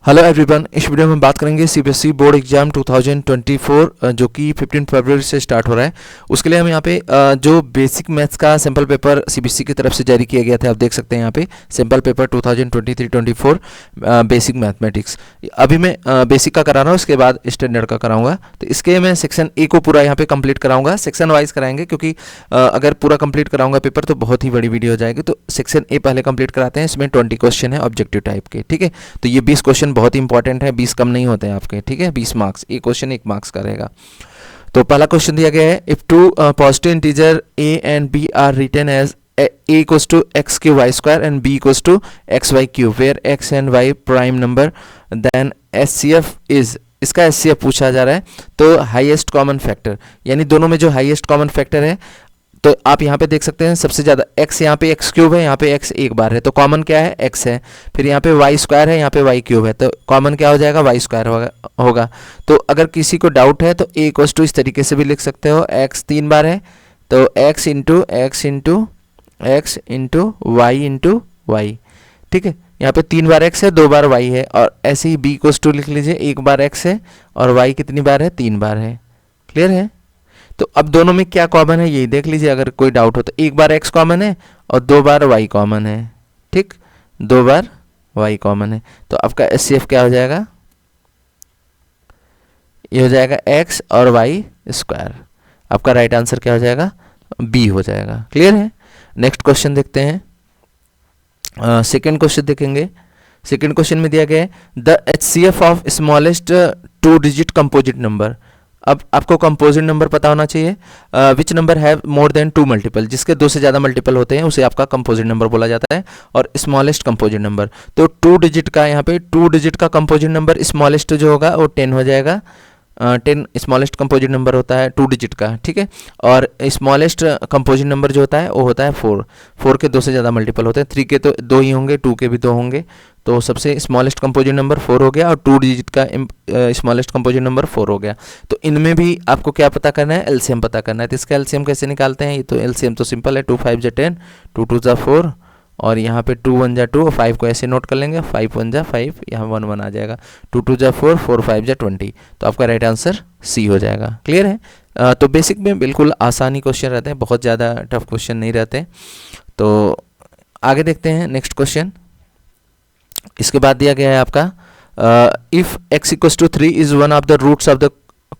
Hello everyone, इस video में बात करेंगे सीबीएसई बोर्ड एग्जाम 2024 जो कि 15 फरवरी से स्टार्ट हो रहा है। उसके लिए हम यहाँ पे जो बेसिक मैथ्स का सैम्पल पेपर सीबीएसई की तरफ से जारी किया गया था, आप देख सकते हैं यहाँ पे सैम्पल पेपर 2023-24 बेसिक मैथमेटिक्स। अभी मैं बेसिक का करा रहा हूँ, उसके बाद स्टैंडर्ड का कराऊंगा। तो इसके मैं सेक्शन ए को पूरा यहाँ पे कंप्लीट कराऊंगा, सेक्शन वाइज कराएंगे क्योंकि अगर पूरा कंप्लीट कराऊंगा पेपर तो बहुत ही बड़ी वीडियो हो जाएगी। तो सेक्शन ए पहले कंप्लीट कराते हैं, इसमें 20 क्वेश्चन है ऑब्जेक्टिव टाइप के, ठीक है। तो ये 20 क्वेश्चन बहुत ही इंपॉर्टेंट है, 20 कम नहीं होते हैं आपके, ठीक है। 20 मार्क्स, एक क्वेश्चन 1 मार्क्स का रहेगा। तो पहला क्वेश्चन दिया गया है, if two positive integer a and b are written as a equals to x cube y square and b equals to x y cube where x and y prime number then SCF is, इसका SCF पूछा जा रहा है। तो highest common factor, यानी दोनों में जो हाईएस्ट कॉमन फैक्टर है, तो आप यहाँ पे देख सकते हैं सबसे ज़्यादा x, यहाँ पे x क्यूब है, यहाँ पे x एक बार है, तो कॉमन क्या है x है। फिर यहाँ पे y स्क्वायर है, यहाँ पे y क्यूब है, तो कॉमन क्या हो जाएगा y स्क्वायर होगा। तो अगर किसी को डाउट है तो a इक्वल्स टू इस तरीके से भी लिख सकते हो, x 3 बार है तो x into y into y, ठीक है। यहाँ पे 3 बार x है, 2 बार y है, और ऐसे ही b इक्वल्स टू लिख लीजिए, 1 बार x है और y कितनी बार है, 3 बार है। क्लियर है। तो अब दोनों में क्या कॉमन है यही देख लीजिए, अगर कोई डाउट हो तो 1 बार x कॉमन है और 2 बार y कॉमन है, ठीक, 2 बार y कॉमन है। तो आपका SCF क्या हो जाएगा, ये हो जाएगा x और y स्क्वायर। आपका राइट आंसर क्या हो जाएगा, B हो जाएगा। क्लियर है। नेक्स्ट क्वेश्चन देखते हैं, सेकेंड क्वेश्चन देखेंगे। सेकेंड क्वेश्चन में दिया गया है the HCF of smallest 2 digit composite number. अब आपको कंपोजिट नंबर पता होना चाहिए, which number have more than 2 multiple, जिसके 2 से ज़्यादा मल्टीपल होते हैं उसे आपका कंपोजिट नंबर बोला जाता है। और स्मॉलेस्ट कंपोजिट नंबर, तो 2 डिजिट का, यहाँ पे 2 डिजिट का कंपोजिट नंबर स्मॉलेस्ट जो होगा वो 10 हो जाएगा। 10 स्मॉलेस्ट कंपोजिट नंबर होता है 2 डिजिट का, ठीक है। और स्मॉलेस्ट कंपोजिट नंबर जो होता है वो होता है 4 के 2 से ज़्यादा मल्टीपल होते हैं। 3 के तो 2 ही होंगे, 2 के भी 2 होंगे, तो सबसे स्मॉलेस्ट कंपोजिट नंबर 4 हो गया और 2 डिजिट का स्मॉलेस्ट कंपोजिट नंबर 4 हो गया। तो इनमें भी आपको क्या पता करना है, एलसीएम पता करना है। तो इसका एलसीएम कैसे निकालते हैं, ये तो एलसीएम तो सिंपल है, 2 5 जा 10, 2 2 जा 4, और यहाँ पे 2 1 जा 2 और 5 को ऐसे नोट कर लेंगे, 5 1 जा 5, यहाँ 1 1 आ जाएगा, 2 2 जा 4, 4 5 जा 20। तो आपका राइट आंसर सी हो जाएगा। क्लियर है। तो बेसिक में बिल्कुल आसानी क्वेश्चन रहते हैं, बहुत ज़्यादा टफ क्वेश्चन नहीं रहते। तो आगे देखते हैं नेक्स्ट क्वेश्चन। इसके बाद दिया गया है आपका if x equals to 3 is one of the roots of the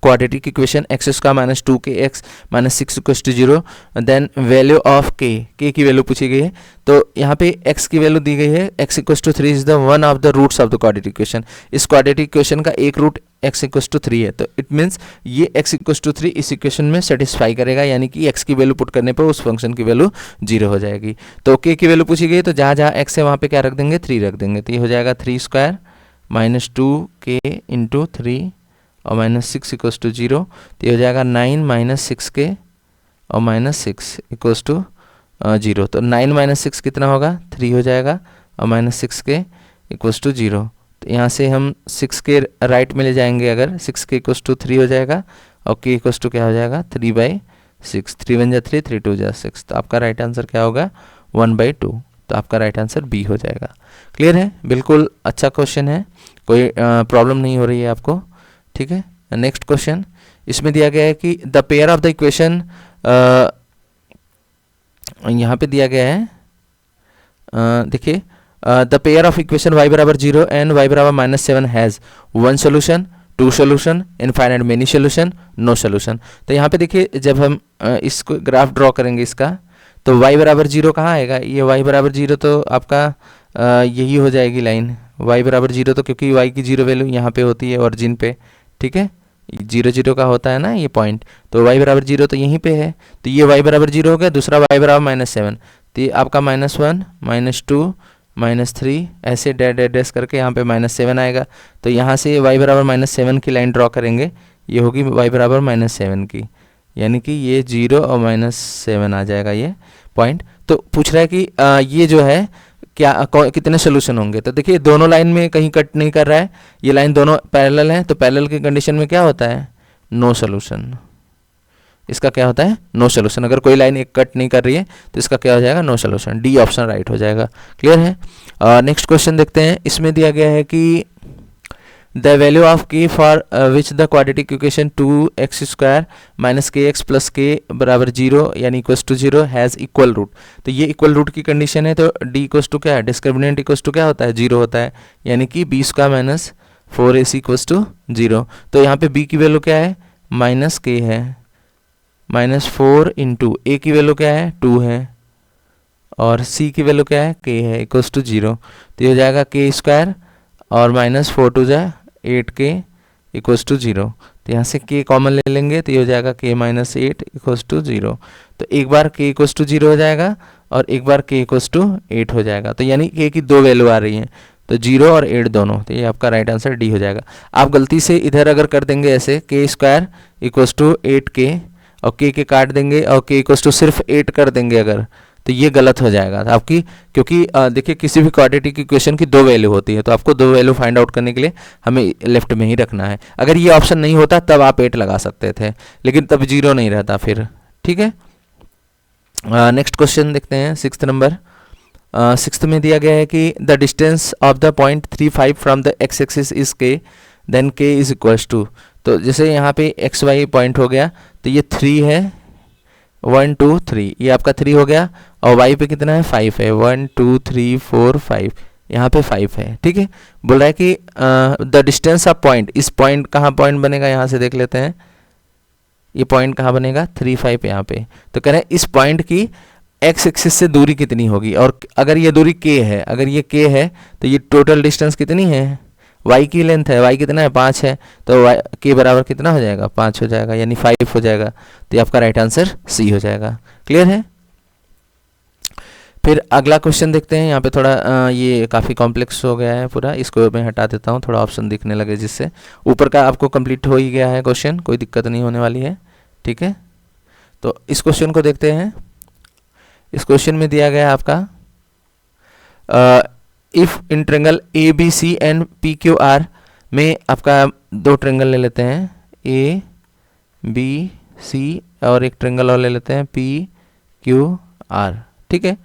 quadratic equation x square minus 2kx minus 6 equals to 0, then value of k की वैल्यू पूछी गई है। तो यहाँ पे x की वैल्यू दी गई है, x equals to 3 is the one of the roots of the quadratic equation. इस क्वाड्रेटिक इक्वेशन का एक रूट x इक्वल्स टू 3 है, तो इट मीन्स ये x इक्वल्स टू 3 इस इक्वेशन में सेटिस्फाई करेगा, यानी कि x की वैल्यू पुट करने पर उस फंक्शन की वैल्यू 0 हो जाएगी। तो k की वैल्यू पूछी गई, तो जहाँ जहाँ x है वहाँ पे क्या रख देंगे, 3 रख देंगे। तो ये हो जाएगा 3 स्क्वायर माइनस 2k इंटू 3 और माइनस 6 इक्वल्स टू 0। तो ये हो जाएगा 9 माइनस 6k और माइनस 6 इक्वल्स टू 0। तो 9 माइनस 6 कितना होगा, 3 हो जाएगा, और माइनस 6k इक्वल्स टू 0। तो यहाँ से हम 6 के राइट में ले जाएंगे, अगर 6k इक्वल्स टू 3 हो जाएगा और k इक्वल्स टू क्या हो जाएगा, 3/6, 3 1 जा 3, 3 2 जा 6। तो आपका राइट आंसर क्या होगा, 1/2। तो आपका राइट आंसर बी हो जाएगा। क्लियर है। बिल्कुल अच्छा क्वेश्चन है, कोई प्रॉब्लम नहीं हो रही है आपको, ठीक है। नेक्स्ट क्वेश्चन, इसमें दिया गया है कि the pair of the equation, यहाँ पे दिया गया है, देखिए the pair of equation y बराबर 0 एंड y बराबर -7 has 1 solution, 2 solution, infinite many solution, no solution. तो यहाँ पे देखिए जब हम इसको ग्राफ ड्रॉ करेंगे इसका, तो y बराबर 0 कहाँ आएगा, ये y बराबर 0 तो आपका यही हो जाएगी लाइन, y बराबर 0, तो क्योंकि y की 0 वैल्यू यहाँ पे होती है ओरिजिन पे, ठीक है, 0 0 का होता है ना ये पॉइंट, तो y बराबर 0 तो यहीं पे है। तो ये y बराबर 0 हो गया, दूसरा y बराबर -7, तो ये आपका -1 -2 -3 ऐसे डैश करके यहाँ पे -7 आएगा। तो यहाँ से y बराबर -7 की लाइन ड्रॉ करेंगे, ये होगी y बराबर -7 की, यानी कि ये 0 और -7 आ जाएगा ये पॉइंट। तो पूछ रहा है कि ये जो है क्या कितने सोल्यूशन होंगे। तो देखिए दोनों लाइन में कहीं कट नहीं कर रहा है, ये लाइन दोनों पैरेलल हैं, तो पैरेलल की कंडीशन में क्या होता है, नो सोल्यूशन। इसका क्या होता है, नो सोल्यूशन। अगर कोई लाइन एक कट नहीं कर रही है तो इसका क्या हो जाएगा, no solution. D option right हो जाएगा। क्लियर है। नेक्स्ट क्वेश्चन देखते हैं। इसमें दिया गया है कि the value of k for which the quadratic equation 2x² minus kx plus k बराबर 0 यानी equals to 0 has equal root. तो ये इक्वल रूट की कंडीशन है, तो d इक्वल्स टू क्या है, डिस्क्रिमिनेंट इक्वल्स टू क्या होता है, 0 होता है, यानी कि b² minus 4ac equals to 0। तो यहाँ पे b की वैल्यू क्या है, माइनस k है, माइनस 4 इंटू a की वैल्यू क्या है, 2 है, और c की वैल्यू क्या है, k है, इक्वल्स टू 0। तो ये हो जाएगा k² और माइनस 4 टू जा 8k इक्वल्स टू 0। तो यहाँ से k कॉमन ले लेंगे, तो ये हो जाएगा k माइनस 8 इक्वल्स टू 0। तो एक बार k इक्वल्स टू 0 हो जाएगा और एक बार k इक्वल्स टू 8 हो जाएगा। तो यानी k की दो वैल्यू आ रही हैं, तो 0 और 8 दोनों। तो ये आपका राइट आंसर डी हो जाएगा। आप गलती से इधर अगर कर देंगे ऐसे k² इक्वल्स टू 8k और k के काट देंगे और k इक्वल्स टू सिर्फ 8 कर देंगे अगर, तो ये गलत हो जाएगा आपकी, क्योंकि देखिए किसी भी क्वाड्रेटिक इक्वेशन की दो वैल्यू होती है, तो आपको दो वैल्यू फाइंड आउट करने के लिए हमें लेफ्ट में ही रखना है। अगर ये ऑप्शन नहीं होता तब आप 8 लगा सकते थे, लेकिन तब 0 नहीं रहता फिर, ठीक है। नेक्स्ट क्वेश्चन देखते हैं, 6th नंबर। 6th में दिया गया है कि the distance of the point 35 from the x axis is k, then k is equals to. तो जैसे यहाँ पे एक्स वाई पॉइंट हो गया, तो ये 3 है, 1 2 3, ये आपका 3 हो गया, और y पे कितना है, 5 है, 1 2 3 4 5, यहाँ पे 5 है, ठीक है। बोल रहा है कि द डिस्टेंस ऑफ पॉइंट, इस पॉइंट कहाँ पॉइंट बनेगा, यहाँ से देख लेते हैं, ये पॉइंट कहाँ बनेगा, 3 5 यहाँ पे। तो कह रहे हैं इस पॉइंट की x एक्सिस से दूरी कितनी होगी, और अगर ये दूरी k है, अगर ये k है तो ये टोटल डिस्टेंस कितनी है, y की लेंथ है, y कितना है, 5 है, तो k बराबर कितना हो जाएगा, 5 हो जाएगा, यानी 5 हो जाएगा। तो ये आपका राइट आंसर सी हो जाएगा। क्लियर है। फिर अगला क्वेश्चन देखते हैं। यहाँ पे थोड़ा ये काफ़ी कॉम्प्लेक्स हो गया है पूरा, इसको मैं हटा देता हूँ, थोड़ा ऑप्शन दिखने लगे, जिससे ऊपर का आपको कंप्लीट हो ही गया है क्वेश्चन, कोई दिक्कत नहीं होने वाली है, ठीक है। तो इस क्वेश्चन को देखते हैं। इस क्वेश्चन में दिया गया है आपका if in triangle A B C and P Q R में, आपका दो ट्रेंगल ले लेते हैं, ए बी सी, और एक ट्रेंगल और ले लेते हैं पी क्यू आर, ठीक है।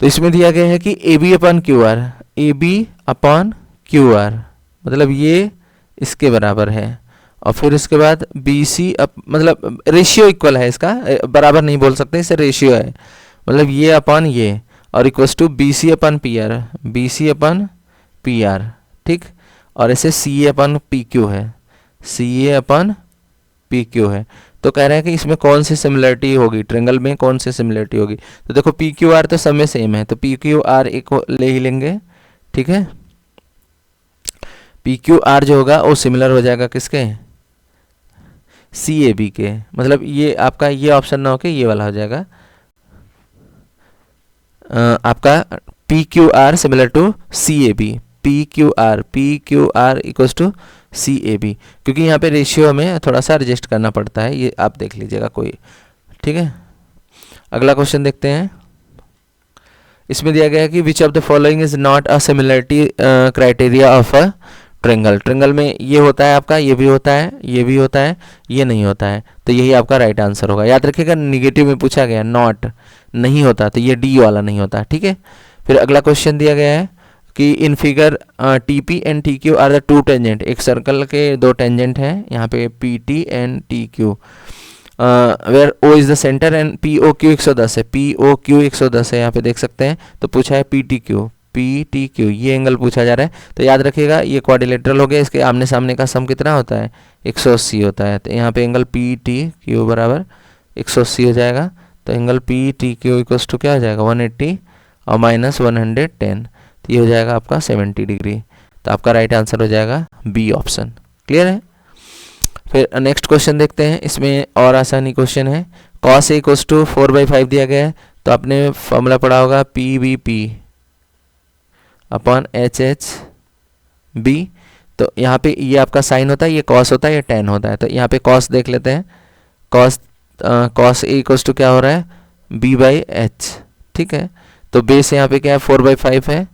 तो इसमें दिया गया है कि A B upon Q R, A B upon Q R मतलब ये इसके बराबर है, और फिर उसके बाद बी सी मतलब रेशियो इक्वल है, इसका बराबर नहीं बोल सकते, इसे रेशियो है, मतलब ये अपॉन ये, और equals to B C upon P R, B C upon P R, ठीक। और ऐसे सी ए अपन पी क्यू है, सी ए अपन पी क्यू है। तो कह रहे हैं कि इसमें कौन सी सिमिलरिटी होगी, ट्रेंगल में कौन सी सिमिलरिटी होगी। तो देखो पी क्यू आर तो सब में सेम है, तो पी क्यू आर एक ले ही लेंगे, ठीक है। पी क्यू आर जो होगा वो सिमिलर हो जाएगा किसके, सी ए बी के, मतलब ये आपका ये ऑप्शन ना होके ये वाला हो जाएगा, आपका P Q R similar to C A B, P Q R equals to C A B, क्योंकि यहाँ पे रेशियो हमें थोड़ा सा एडजस्ट करना पड़ता है, ये आप देख लीजिएगा कोई, ठीक है। अगला क्वेश्चन देखते हैं। इसमें दिया गया है कि which of the following is not a similarity criteria of a triangle. Triangle में ये होता है आपका, ये भी होता है, ये भी होता है, ये नहीं होता है, तो यही आपका राइट आंसर होगा। याद रखिएगा निगेटिव में पूछा गया, नॉट नहीं होता, तो ये डी वाला नहीं होता, ठीक है। फिर अगला क्वेश्चन दिया गया है कि in figure T P and T Q are the two tangent, एक सर्कल के दो टेंजेंट हैं यहाँ पे P T and T Q, where O is the centre and P O Q 110 है, पी ओ क्यू 110 है, यहाँ पे देख सकते हैं। तो पूछा है पी टी क्यू, ये एंगल पूछा जा रहा है। तो याद रखिएगा ये क्वाड्रिलेटरल हो गया, इसके आमने सामने का सम कितना होता है, 180 होता है। तो यहाँ पे एंगल पी टी क्यू बराबर 180 हो जाएगा। तो angle P T Q equals to क्या हो जाएगा, 180 और माइनस 110, तो ये हो जाएगा आपका 70 डिग्री। तो आपका राइट आंसर हो जाएगा बी ऑप्शन। क्लियर है। फिर नेक्स्ट क्वेश्चन देखते हैं। इसमें और आसानी क्वेश्चन है। कॉस ए इक्वल्स टू 4/5 दिया गया है, तो आपने फॉर्मूला पढ़ा होगा P B P upon H H B. तो यहाँ पे ये आपका साइन होता है, ये कॉस होता है, ये टेन होता है। तो यहाँ पे कॉस देख लेते हैं। कॉस ए इक्वल्स टू क्या हो रहा है, बी बाई एच, ठीक है। तो बेस यहाँ पे क्या है, 4/5 है।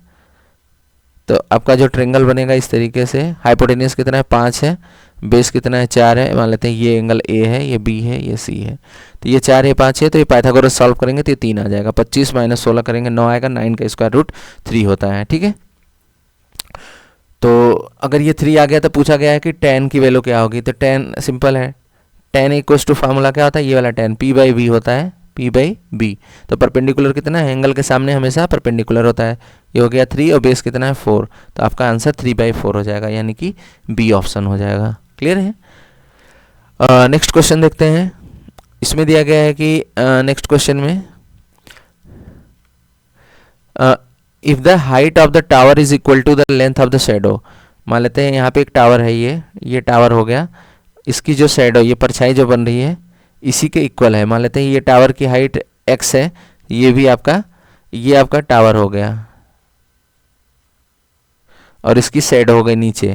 तो आपका जो ट्रेंगल बनेगा इस तरीके से, हाइपोटेन्यूस कितना है, 5 है, बेस कितना है, 4 है। मान लेते हैं ये एंगल ए है, ये बी है, ये सी है। तो ये 4 है, 5 है, तो ये पाइथागोरस सॉल्व करेंगे तो ये 3 आ जाएगा। 25 माइनस 16 करेंगे 9 आएगा, 9 का स्क्वायर रूट 3 होता है, ठीक है। तो अगर ये 3 आ गया तो पूछा गया है कि tan की वैल्यू क्या होगी, तो tan सिंपल है, tan इक्वल्स टू फार्मूला क्या होता है, ये वाला tan p/b होता है, p/b। तो परपेंडिकुलर कितना है, एंगल के सामने हमेशा परपेंडिकुलर होता है। ये हो गया 3 और बेस कितना है 4, तो आपका आंसर 3/4 हो जाएगा, यानी कि बी ऑप्शन हो जाएगा। क्लियर है। नेक्स्ट क्वेश्चन देखते हैं। इसमें दिया गया है कि नेक्स्ट क्वेश्चन में if the height of the tower is equal to the length of the shadow. मान लेते हैं यहाँ पे एक टावर है, ये टावर हो गया, इसकी जो शेडो, ये परछाई जो बन रही है इसी के इक्वल है। मान लेते हैं ये टावर की हाइट x है, ये भी आपका, ये आपका टावर हो गया और इसकी शेडो हो गई नीचे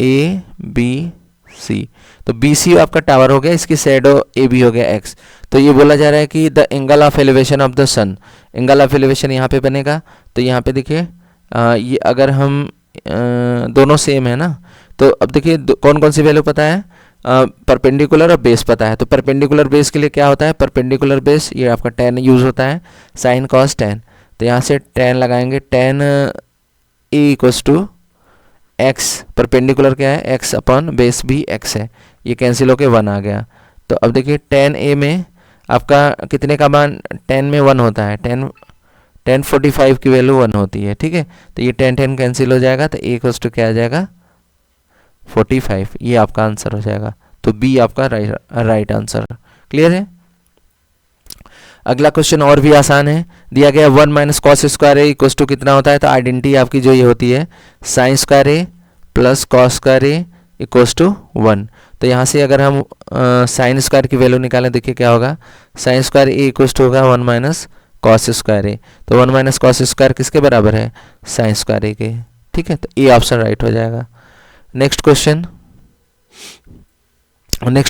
ABC, तो BC आपका टावर हो गया, इसकी शेडो AB हो गया x। तो ये बोला जा रहा है कि the angle of elevation of the sun, angle of elevation यहाँ पे बनेगा। तो यहाँ पे देखिए ये अगर हम दोनों सेम है ना, तो अब देखिए कौन कौन सी वैल्यू पता है, परपेंडिकुलर और बेस पता है। तो परपेंडिकुलर बेस के लिए क्या होता है, परपेंडिकुलर बेस ये आपका tan यूज़ होता है, साइन कॉस tan। तो यहाँ से tan लगाएंगे, tan A equals to x, perpendicular क्या है x अपॉन बेस भी x है, ये कैंसिल होके 1 आ गया। तो अब देखिए tan A में आपका कितने का मान, tan में 1 होता है, tan 45 की वैल्यू 1 होती है, ठीक है। तो ये tan कैंसिल हो जाएगा, तो A इक्वल्स टू क्या आ जाएगा 45, ये आपका आंसर हो जाएगा। तो बी आपका राइट आंसर। क्लियर है। अगला क्वेश्चन और भी आसान है, दिया गया 1 minus cos square A equals to कितना होता है, तो आइडेंटिटी आपकी जो ये होती है sine square A plus cos square A equals to 1। तो यहाँ से अगर हम साइन स्क्वायर की वैल्यू निकालें, देखिए क्या होगा, sine square A equals to होगा 1 माइनस कॉस स्क्वायर ए। तो 1 माइनस कॉस स्क्वायर किसके बराबर है, साइन स्क्वायर ए के, ठीक है। तो ए ऑप्शन राइट हो जाएगा। नेक्स्ट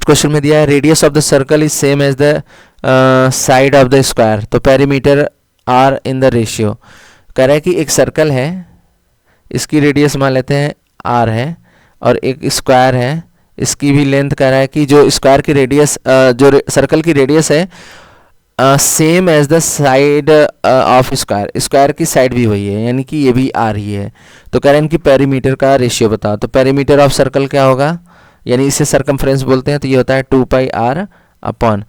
क्वेश्चन में दिया है radius of the circle is same as the side of the square, तो perimeter are in the ratio. कह रहा है कि एक सर्कल है, इसकी रेडियस मान लेते हैं आर है, और एक स्क्वायर है, इसकी भी लेंथ कह रहा है कि जो स्क्वायर की रेडियस, जो सर्कल की रेडियस है same as the side of square, square की साइड भी वही है, यानी कि ये भी आ रही है। तो कह रहे हैं इनकी पेरीमीटर का रेशियो बताओ। तो पेरीमीटर ऑफ सर्कल क्या होगा, यानी इसे सरकमफ्रेंस बोलते हैं, तो ये होता है 2πr अपॉन,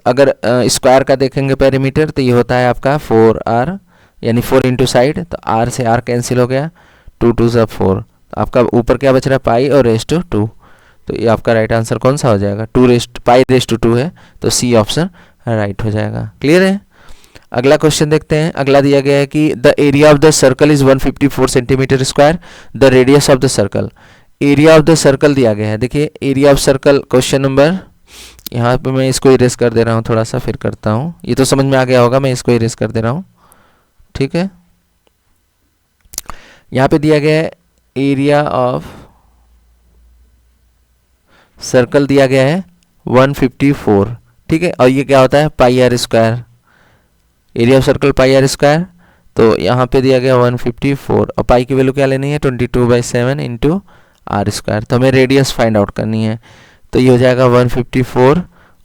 अगर स्क्वायर का देखेंगे पेरीमीटर तो ये होता है आपका 4r, यानी 4 इंटू साइड, तो r से r कैंसिल हो गया, 2 2 ज़ा 4, तो आपका ऊपर क्या बच रहा है पाई और रेस टू 2। तो ये आपका राइट आंसर कौन सा हो जाएगा, पाई रेस टू 2 है, तो सी ऑप्शन राइट हो जाएगा। क्लियर है। अगला क्वेश्चन देखते हैं। अगला दिया गया है कि the area of the circle is 154 centimetre square, the radius of the circle. Area of the circle दिया गया है, देखिए area of circle question number, यहाँ पे मैं इसको इरेज कर दे रहा हूँ, थोड़ा सा फिर करता हूँ, ये तो समझ में आ गया होगा, मैं इसको इरेज कर दे रहा हूँ, ठीक है। यहाँ पे दिया गया है एरिया ऑफ सर्कल दिया गया है 154, ठीक है, और ये क्या होता है pi R square, area of circle pi R square. तो यहाँ पे दिया गया 154 और पाई की वैल्यू क्या लेनी है 22/7 इंटू आर स्क्वायर। तो हमें रेडियस फाइंड आउट करनी है, तो ये हो जाएगा 154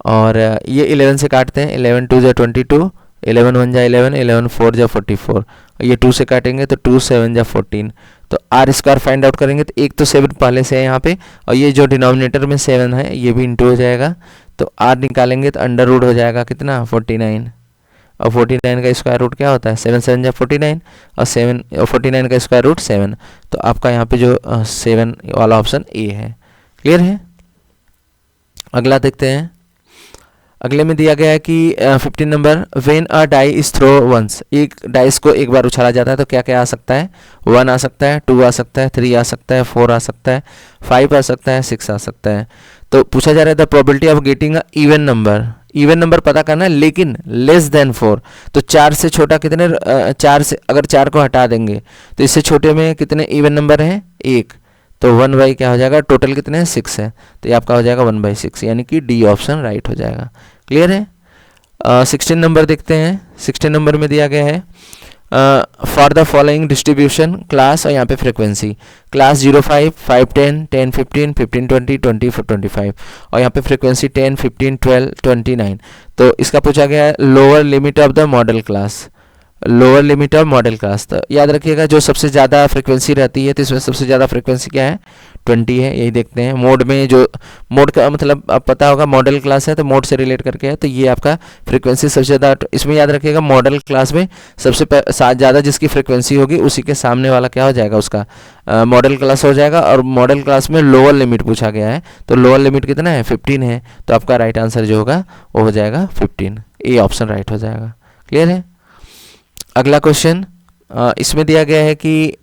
और ये 11 से काटते हैं, 11 2 ज़ा 22, 11 1 ज़ा 11, 11 4 ज़ा 44, ये 2 से काटेंगे तो 2 7 ज़ा 14। तो आर स्क्वायर फाइंड आउट करेंगे तो एक तो 7 पहले से है यहाँ पे, और ये जो डिनोमिनेटर में 7 है ये भी इंटू हो जाएगा, तो आर निकालेंगे तो अंडर रूट हो जाएगा कितना 49, और 49 का स्क्वायर रूट क्या होता है 7 7 जा 49, और 49 का स्क्वायर रूट 7। तो आपका यहाँ पे जो 7 वाला ऑप्शन ए है। क्लियर है। अगला देखते हैं। अगले में दिया गया है कि 15 number, when a die is throw once, एक डाइस को एक बार उछाला जाता है तो क्या क्या आ सकता है, 1 आ सकता है, 2 आ सकता है, 3 आ सकता है, 4 आ सकता है, 5 आ सकता है, 6 आ सकता है। तो पूछा जा रहा है the probability of getting a even number, even number पता करना है लेकिन लेस देन 4। तो 4 से छोटा कितने, 4 से अगर 4 को हटा देंगे तो इससे छोटे में कितने इवन नंबर हैं 1, तो 1 क्या हो जाएगा, टोटल कितने हैं 6 है, तो ये आपका हो जाएगा 1/6, यानी कि डी ऑप्शन राइट हो जाएगा। क्लियर है। 16 नंबर देखते हैं। 16 नंबर में दिया गया है for the following distribution class, और यहाँ पे फ्रिक्वेंसी क्लास 0 5 5 10 10 15 15 20 20 25, और यहाँ पे फ्रिक्वेंसी 10 15 12 29। तो इसका पूछा गया है lower limit of the model class, lower limit of model class. तो याद रखिएगा जो सबसे ज़्यादा फ्रिक्वेंसी रहती है तो इसमें सबसे ज़्यादा फ्रिक्वेंसी क्या है, 20 है। यही देखते हैं मोड में, जो मोड का मतलब आप पता होगा मॉडल क्लास है तो मोड से रिलेट करके है, तो ये आपका फ्रिक्वेंसी सबसे ज़्यादा। इसमें याद रखिएगा मॉडल क्लास में सबसे ज़्यादा जिसकी फ्रिक्वेंसी होगी उसी के सामने वाला क्या हो जाएगा, उसका मॉडल क्लास हो जाएगा। और मॉडल क्लास में लोअर लिमिट पूछा गया है, तो लोअर लिमिट कितना है, 15 है। तो आपका राइट आंसर जो होगा वो हो जाएगा 15, ए ऑप्शन राइट हो जाएगा। क्लियर है। अगला क्वेश्चन इसमें दिया गया है कि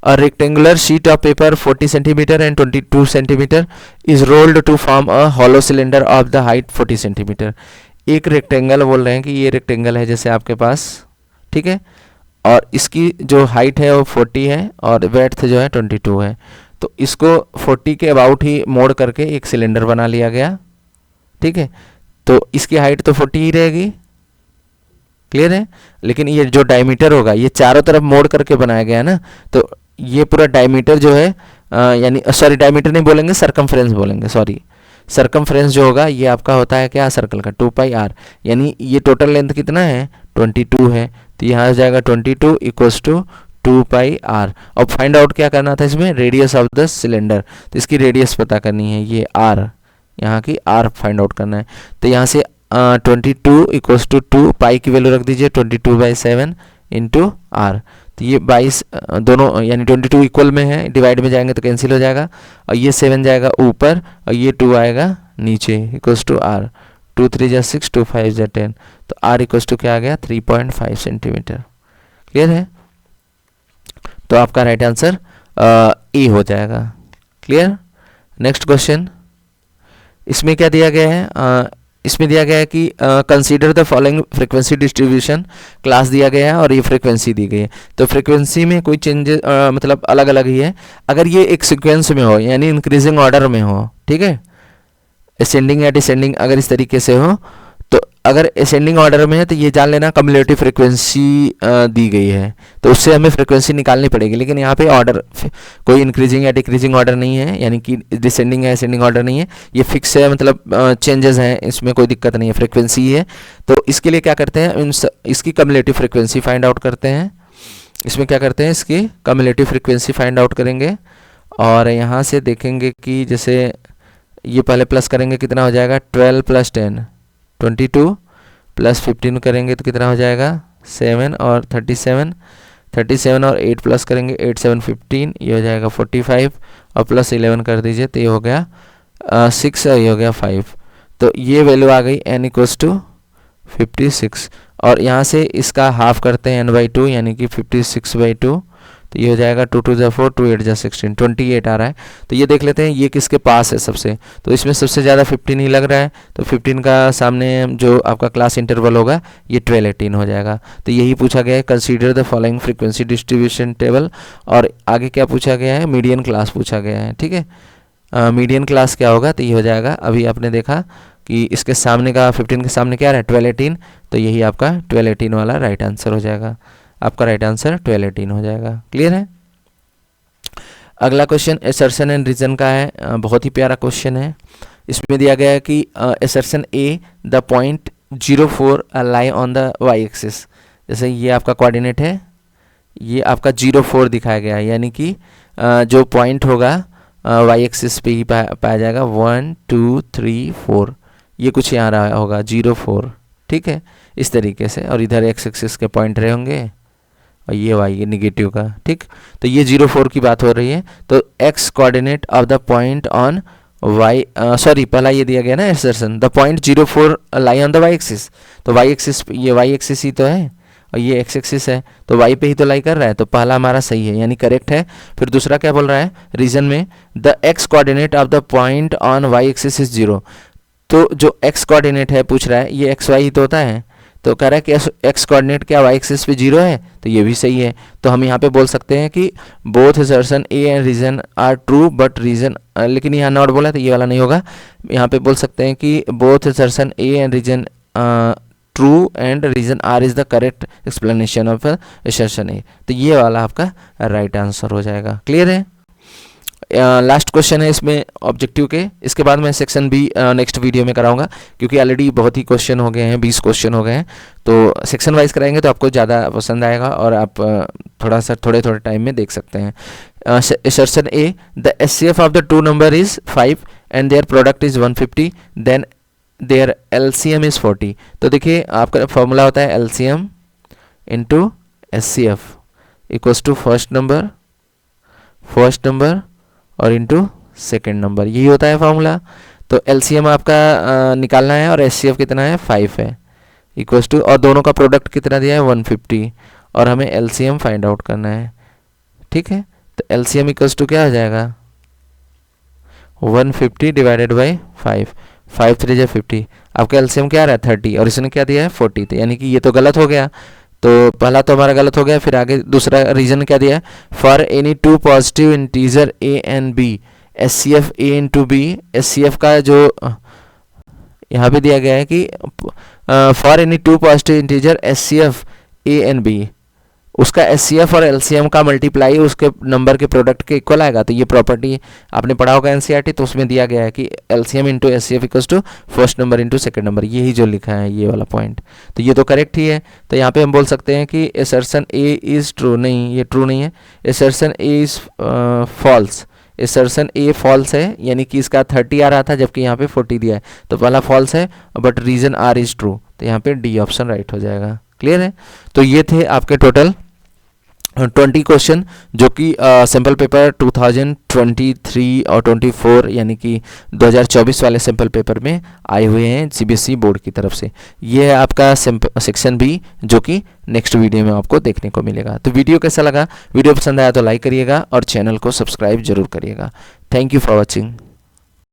a rectangular sheet of paper 40 centimeter and 22 centimeter is rolled to form a hollow cylinder of the height 40 centimeter। एक रेक्टेंगल बोल रहे हैं कि ये रेक्टेंगल है जैसे आपके पास, ठीक है, और इसकी जो हाइट है वो 40 है और वेड्थ जो है 22 है। तो इसको 40 के अबाउट ही मोड़ करके एक सिलेंडर बना लिया गया, ठीक है। तो इसकी हाइट तो 40 ही रहेगी, क्लियर है। लेकिन ये जो डायमीटर होगा ये चारों तरफ मोड़ करके बनाया गया है ना, तो ये पूरा डायमीटर जो है यानी सॉरी डायमीटर नहीं बोलेंगे, सरकमफ्रेंस बोलेंगे, सॉरी सरकमफ्रेंस जो होगा ये आपका होता है क्या, सर्कल का 2πr। यानी ये टोटल लेंथ कितना है, 22 है। तो यहाँ हो जाएगा 22 इक्वल्स टू 2πr। और फाइंड आउट क्या करना था इसमें, रेडियस ऑफ द सिलेंडर। तो इसकी रेडियस पता करनी है, ये r, यहाँ की r फाइंड आउट करना है। तो यहाँ से 22 इक्वल्स टू 2, पाई की वैल्यू रख दीजिए 22/7 इंटू आर। तो ये 22 दोनों यानी 22 इक्वल में है, डिवाइड में जाएंगे तो कैंसिल हो जाएगा, और ये 7 जाएगा ऊपर और ये 2 आएगा नीचे, इक्वल्स टू आर। 2 3 जा 6, 2 5 जा 10। तो आर इक्वल्स टू क्या आ गया, 3.5 सेंटीमीटर। क्लियर है। तो आपका राइट आंसर ए हो जाएगा। क्लियर। नेक्स्ट क्वेश्चन, इसमें क्या दिया गया है, इसमें दिया गया है कि consider the following frequency distribution, class दिया गया है और ये फ्रीक्वेंसी दी गई है। तो फ्रीक्वेंसी में कोई चेंजेस मतलब अलग अलग ही है। अगर ये एक सीक्वेंस में हो यानी इंक्रीजिंग ऑर्डर में हो, ठीक है, असेंडिंग या डिसेंडिंग अगर इस तरीके से हो, तो अगर असेंडिंग ऑर्डर में है तो ये जान लेना कम्युलेटिव फ्रीक्वेंसी दी गई है, तो उससे हमें फ्रीक्वेंसी निकालनी पड़ेगी। लेकिन यहाँ पे ऑर्डर कोई इंक्रीजिंग या डिक्रीजिंग ऑर्डर नहीं है, यानी कि डिसेंडिंग या असेंडिंग ऑर्डर नहीं है, ये फिक्स है, मतलब चेंजेस हैं, इसमें कोई दिक्कत नहीं है, फ्रीक्वेंसी है। तो इसके लिए क्या करते हैं, इसकी कम्युलेटिव फ्रीक्वेंसी फाइंड आउट करते हैं। इसमें क्या करते हैं, इसकी कम्युलेटिव फ्रीक्वेंसी फाइंड आउट करेंगे और यहाँ से देखेंगे कि जैसे ये पहले प्लस करेंगे कितना हो जाएगा, 12 + 10 22 प्लस 15 करेंगे तो कितना हो जाएगा, 7 और 37 37 और 8 प्लस करेंगे 8 7 15, ये हो जाएगा 45 और प्लस 11 कर दीजिए तो ये हो गया 6 और ये हो गया 5। तो ये वैल्यू आ गई n इक्वल्स टू 56 और यहाँ से इसका हाफ करते हैं n/2 यानी कि 56/2, तो ये हो जाएगा 2 2 जा 4 2 8 जा 16 28 आ रहा है। तो ये देख लेते हैं ये किसके पास है सबसे, तो इसमें सबसे ज़्यादा 15 ही लग रहा है, तो 15 का सामने जो आपका क्लास इंटरवल होगा ये 12 18 हो जाएगा। तो यही पूछा गया है, consider the following frequency distribution table. और आगे क्या पूछा गया है, मीडियन क्लास पूछा गया है, ठीक है। मीडियन क्लास क्या होगा, तो ये हो जाएगा, अभी आपने देखा कि इसके सामने का 15 के सामने क्या रहा है 12 18, तो यही आपका 12 18 वाला राइट आंसर हो जाएगा। आपका राइट आंसर 12 18 हो जाएगा। क्लियर है। अगला क्वेश्चन असर्शन एंड रीजन का है, बहुत ही प्यारा क्वेश्चन है। इसमें दिया गया है कि assertion A, the point 04 lie on the y axis. जैसे ये आपका कोऑर्डिनेट है, ये आपका 04 दिखाया गया है, यानी कि जो पॉइंट होगा वाई एक्सिस पे ही पाया जाएगा 1 2 3 4, ये कुछ यहाँ रहा होगा 04, ठीक है, इस तरीके से। और इधर एक्स एक्सिस के पॉइंट रहे होंगे और ये वाई ये निगेटिव का, ठीक। तो ये 04 की बात हो रही है। तो x coordinate of the point on y, sorry पहला ये दिया गया ना assertion, the point 04 lie on the y axis. तो वाई एक्सिस, ये वाई एक्सिस ही तो है और ये एक्स एक्सिस है, तो वाई पे ही तो लाई कर रहा है, तो पहला हमारा सही है यानी करेक्ट है। फिर दूसरा क्या बोल रहा है रीजन में, the x coordinate of the point on y axis is 0। तो जो एक्स कोऑर्डिनेट है पूछ रहा है, ये एक्स वाई ही तो होता है, तो कह रहा है कि एक्स कोऑर्डिनेट क्या वाई एक्सिस पे 0 है, तो ये भी सही है। तो हम यहाँ पे बोल सकते हैं कि both assertion A and reason are true but reason, लेकिन यहाँ नॉट बोला तो ये वाला नहीं होगा। यहाँ पे बोल सकते हैं कि both assertion A and reason true and reason R is the correct explanation of assertion A. तो ये वाला आपका राइट आंसर हो जाएगा। क्लियर है। लास्ट क्वेश्चन है इसमें ऑब्जेक्टिव के, इसके बाद मैं सेक्शन बी नेक्स्ट वीडियो में कराऊंगा, क्योंकि ऑलरेडी बहुत ही क्वेश्चन हो गए हैं, 20 क्वेश्चन हो गए हैं, तो सेक्शन वाइज कराएंगे तो आपको ज़्यादा पसंद आएगा और आप थोड़ा सा थोड़े टाइम में देख सकते हैं। Section A, the HCF of the two number is 5 and their product is 150, then their LCM is 40। तो देखिए आपका फॉर्मूला होता है LCM into HCF equals to first number और इंटू सेकेंड नंबर, यही होता है फॉर्मूला। तो एलसीएम आपका निकालना है और एचसीएफ कितना है 5 है इक्वल्स टू, और दोनों का प्रोडक्ट कितना दिया है 150 और हमें एलसीएम फाइंड आउट करना है। ठीक है, तो एलसीएम इक्वल्स टू क्या हो जाएगा 150 डिवाइडेड बाई 5, 5 3 जा 50, आपका एलसीएम क्या आ रहा है 30 और इसने क्या दिया है 40, तो यानी कि ये तो गलत हो गया। तो पहला तो हमारा गलत हो गया, फिर आगे दूसरा रीजन क्या दिया है, for any two positive integer A and B HCF A into B, HCF का जो यहाँ पे दिया गया है कि for any two positive integer HCF A and B, उसका एचसीएफ और एलसीएम का मल्टीप्लाई उसके नंबर के प्रोडक्ट के इक्वल आएगा। तो ये प्रॉपर्टी आपने पढ़ा होगा एनसीईआरटी, तो उसमें दिया गया है कि LCM into HCF equals to first number into second number, यही जो लिखा है ये वाला पॉइंट, तो ये तो करेक्ट ही है। तो यहाँ पे हम बोल सकते हैं कि असर्शन ए इज़ ट्रू, नहीं ये ट्रू नहीं है, assertion A is false, assertion A false है, यानी कि इसका 30 आ रहा था जबकि यहाँ पे 40 दिया है, तो पहला फॉल्स है, but reason R is true, तो यहाँ पे डी ऑप्शन राइट हो जाएगा। क्लियर है, तो ये थे आपके टोटल 20 क्वेश्चन जो कि सैम्पल पेपर 2023 और 24 यानी कि 2024 वाले सैम्पल पेपर में आए हुए हैं सीबीएसई बोर्ड की तरफ से। ये है आपका सेक्शन बी जो कि नेक्स्ट वीडियो में आपको देखने को मिलेगा। तो वीडियो कैसा लगा, वीडियो पसंद आया तो लाइक करिएगा और चैनल को सब्सक्राइब जरूर करिएगा। Thank you for watching.